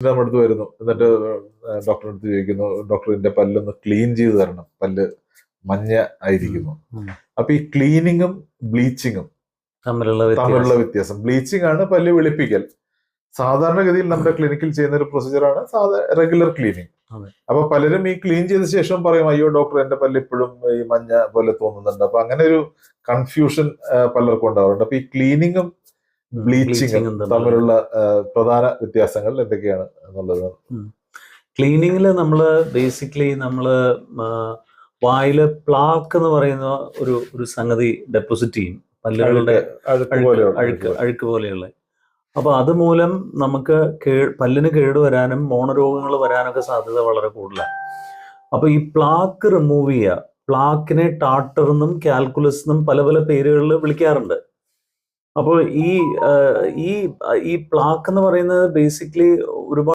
നമ്മുടെ അടുത്ത് വരുന്നു, എന്നിട്ട് ഡോക്ടറെ അടുത്ത് ചോദിക്കുന്നു, ഡോക്ടറിന്റെ പല്ലൊന്ന് ക്ലീൻ ചെയ്ത് തരണം, പല്ല് മഞ്ഞ ആയിരിക്കുന്നു. അപ്പൊ ഈ ക്ലീനിങ്ങും ബ്ലീച്ചിങ്ങും തമ്മിലുള്ള വ്യത്യാസം. ബ്ലീച്ചിങ് ആണ് പല്ല് വെളുപ്പിക്കൽ. സാധാരണഗതിയിൽ നമ്മുടെ ക്ലിനിക്കിൽ ചെയ്യുന്ന ഒരു പ്രൊസീജിയറാണ് റെഗുലർ ക്ലീനിങ്. അപ്പൊ പലരും ഈ ക്ലീൻ ചെയ്ത ശേഷം പറയും, അയ്യോ ഡോക്ടർ എന്റെ പല്ല് ഇപ്പോഴും ഈ മഞ്ഞ പോലെ തോന്നുന്നുണ്ട്. അപ്പൊ അങ്ങനെ ഒരു കൺഫ്യൂഷൻ പലർക്കും ഉണ്ടാവാറുണ്ട്. അപ്പൊ ഈ ക്ലീനിങ്ങും ബ്ലീച്ചിങ്ങും തമ്മിലുള്ള പ്രധാന വ്യത്യാസങ്ങൾ എന്തൊക്കെയാണ് എന്നുള്ളത്? ക്ലീനിങ്ങിൽ നമ്മള് ബേസിക്കലി വായില് പ്ലാക്ക് എന്ന് പറയുന്ന ഒരു സംഗതി ഡെപ്പോസിറ്റ് ചെയ്യും, പല്ലുകളുടെ അഴുക്ക് പോലെയുള്ള. അപ്പൊ അതുമൂലം നമുക്ക് പല്ലിന് കേടുവരാനും മോണരോഗങ്ങൾ വരാനൊക്കെ സാധ്യത വളരെ കൂടുതലാണ്. അപ്പൊ ഈ പ്ലാക്ക് റിമൂവ് ചെയ്യുക, പ്ലാക്കിനെ ടാർട്ടർ എന്നും കാൽക്കുലസ് എന്നും പല പല പേരുകളിൽ വിളിക്കാറുണ്ട്. അപ്പോൾ ഈ പ്ലാക്ക് എന്ന് പറയുന്നത് ബേസിക്കലി ഒരുപാട്